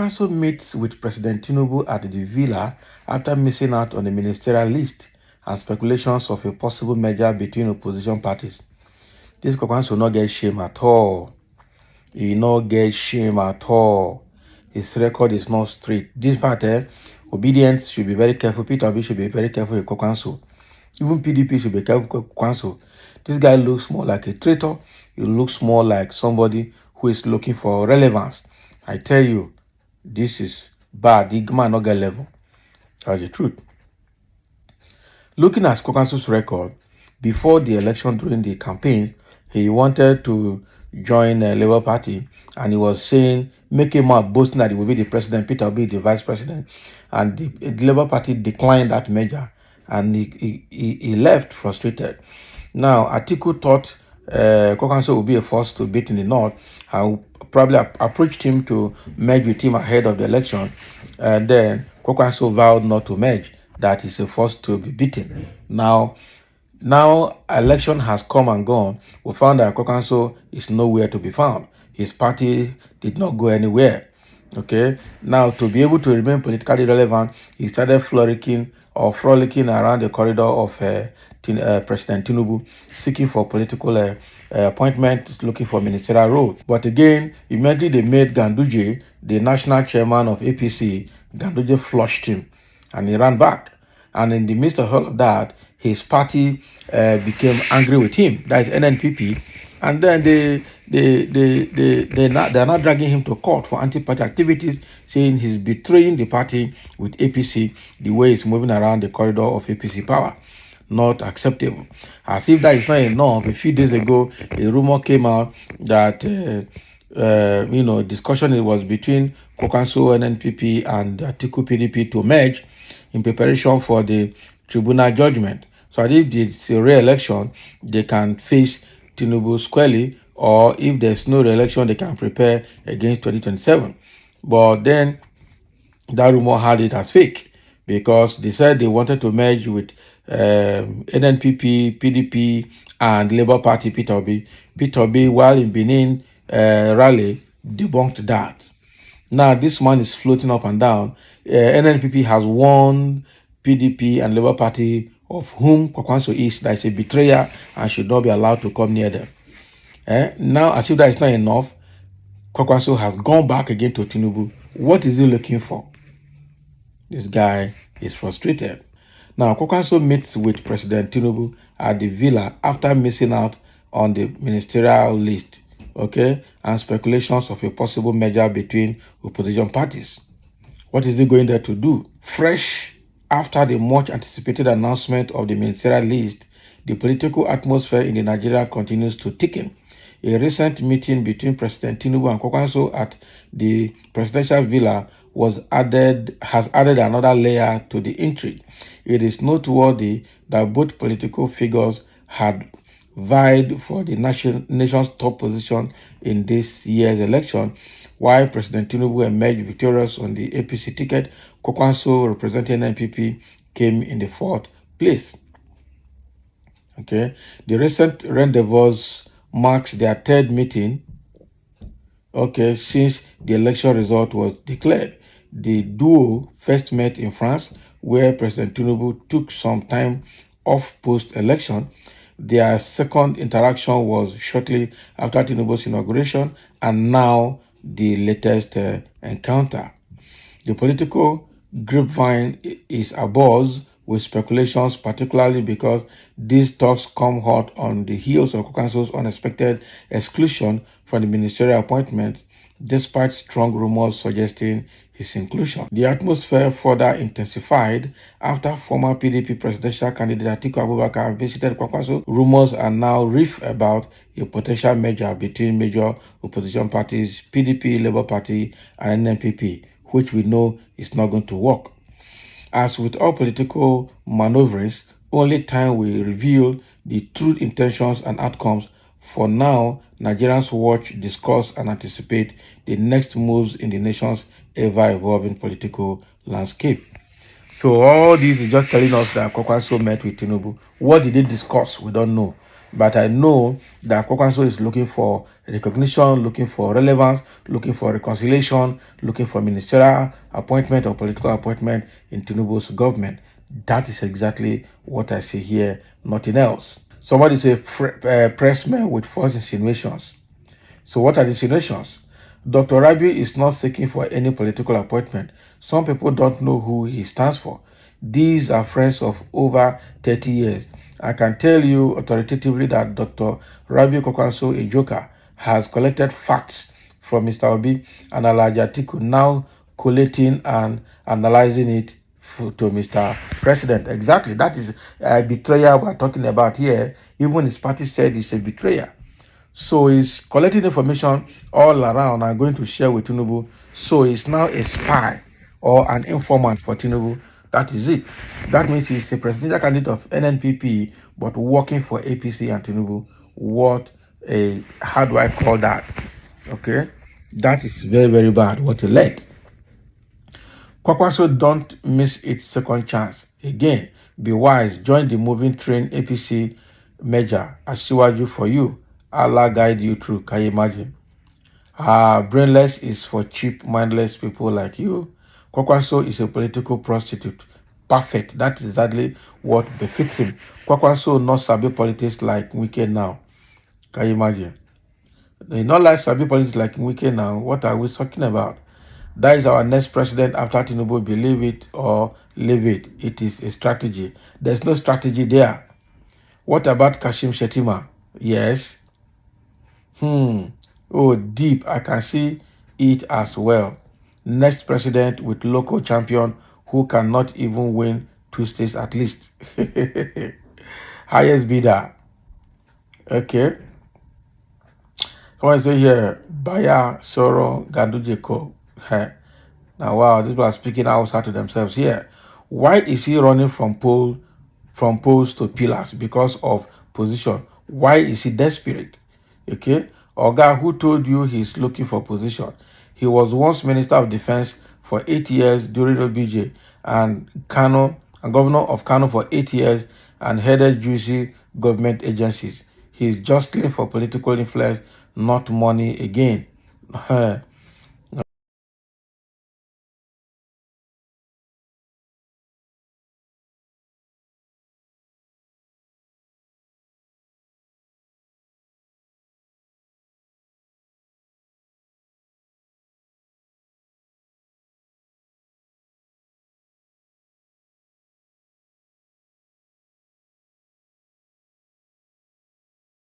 Kwankwaso meets with President Tinubu at the villa after missing out on the ministerial list and speculations of a possible merger between opposition parties. This Kwankwaso will not get shame at all. He will not get shame at all. His record is not straight. This part, obedience should be very careful. Peter Obi should be very careful with Kwankwaso. Even PDP should be careful with Kwankwaso. This guy looks more like a traitor. He looks more like somebody who is looking for relevance. I tell you, this is bad. The man not get level. That's the truth. Looking at Kwankwaso's record, before the election during the campaign, he wanted to join the Labour Party, and he was saying, making more boasting that he will be the president, Peter will be the vice president, and the Labour Party declined that measure, and he left frustrated. Now, Atiku thought Kwankwaso would be a force to beat in the north. I probably approached him to merge with him ahead of the election, and then Kwankwaso vowed not to merge, that is a force to be beaten. Now election has come and gone. We found that Kwankwaso is nowhere to be found. His party did not go anywhere. Okay. Now, to be able to remain politically relevant, he started frolicking around the corridor of President Tinubu, seeking for political appointment, looking for ministerial role. But again, immediately they made Ganduje the national chairman of APC. Ganduje flushed him, and he ran back. And in the midst of all of that, his party became angry with him. That is NNPP. And then they're now dragging him to court for anti-party activities, saying he's betraying the party with APC, the way he's moving around the corridor of APC power. Not acceptable. As if that is not enough, a few days ago, a rumor came out that discussion was between Kwankwaso NNPP and Atiku PDP to merge in preparation for the tribunal judgment. So if it's a re-election, they can face Tinubu squarely, or if there's no re-election, they can prepare against 2027. But then that rumor had it as fake, because they said they wanted to merge with NNPP, PDP, and Labour Party, Peter Obi. Peter Obi, while in Benin rally, debunked that. Now, this man is floating up and down. NNPP has won PDP and Labour Party, of whom Kwankwaso is, that is a betrayer and should not be allowed to come near them. Now, as if that is not enough, Kwankwaso has gone back again to Tinubu. What is he looking for? This guy is frustrated. Now, Kwankwaso meets with President Tinubu at the villa after missing out on the ministerial list, okay, and speculations of a possible merger between opposition parties. What is he going there to do? Fresh after the much anticipated announcement of the ministerial list, the political atmosphere in the Nigeria continues to thicken. A recent meeting between President Tinubu and Kwankwaso at the presidential villa has added another layer to the intrigue. It is noteworthy that both political figures had vied for the nation's top position in this year's election. While President Tinubu emerged victorious on the APC ticket, Kwankwaso, representing NPP, came in the fourth place. Okay, the recent rendezvous marks their third meeting, okay, since the election result was declared. The duo first met in France, where President Tinubu took some time off post-election. Their second interaction was shortly after Tinubu's inauguration, and now the latest encounter. The political grapevine is abuzz with speculations, particularly because these talks come hot on the heels of Kwankwaso's unexpected exclusion from the ministerial appointment, despite strong rumors suggesting his inclusion. The atmosphere further intensified after former PDP presidential candidate Atiku Abubakar visited Kwankwaso. Rumors are now rife about a potential merger between major opposition parties, PDP, Labour Party, and NNPP, which we know is not going to work. As with all political maneuverings, only time will reveal the true intentions and outcomes. For now, Nigerians watch, discuss, and anticipate the next moves in the nation's ever-evolving political landscape. So all this is just telling us that Kwankwaso met with Tinubu. What did they discuss? We don't know. But I know that Kwankwaso is looking for recognition, looking for relevance, looking for reconciliation, looking for ministerial appointment or political appointment in Tinubu's government. That is exactly what I see here, nothing else. Somebody say pressman with false insinuations. So what are the insinuations? Dr. Rabi is not seeking for any political appointment. Some people don't know who he stands for. These are friends of over 30 years. I can tell you authoritatively that Dr. Rabi Kwankwaso, a joker, has collected facts from Mr. Obi and Alhaji Atiku, now collating and analyzing it to Mr. President. Exactly. That is a betrayal we're talking about here. Even his party said it's a betrayal. So he's collecting information all around and going to share with Tinubu. So he's now a spy or an informant for Tinubu. That is it. That means he's a presidential candidate of NNPP, but working for APC and Tinubu. What a, how do I call that? Okay. That is very, very bad. What a let. Kwankwaso don't miss its second chance. Again, be wise. Join the moving train APC merger. Asiwaju for you. Allah guide you through. Can you imagine? Brainless is for cheap, mindless people like you. Kwankwaso is a political prostitute. Perfect. That is exactly what befits him. Kwankwaso not sabi politics like Wike now. Can you imagine? They not like sabi politics like Wike now. What are we talking about? That is our next president after Tinubu, believe it or leave it. It is a strategy. There's no strategy there. What about Kashim Shettima? Yes. Oh, deep. I can see it as well. Next president with local champion who cannot even win 2 states at least. Highest bidder. Okay. Someone say here, Baya Soro Gandujeko. Now, wow, these people are speaking outside to themselves here. Why is he running from poles to pillars? Because of position. Why is he desperate? Okay, Oga, who told you he's looking for position? He was once Minister of Defense for 8 years during OBJ and Kano and Governor of Kano for 8 years and headed juicy government agencies. He's jostling for political influence, not money again.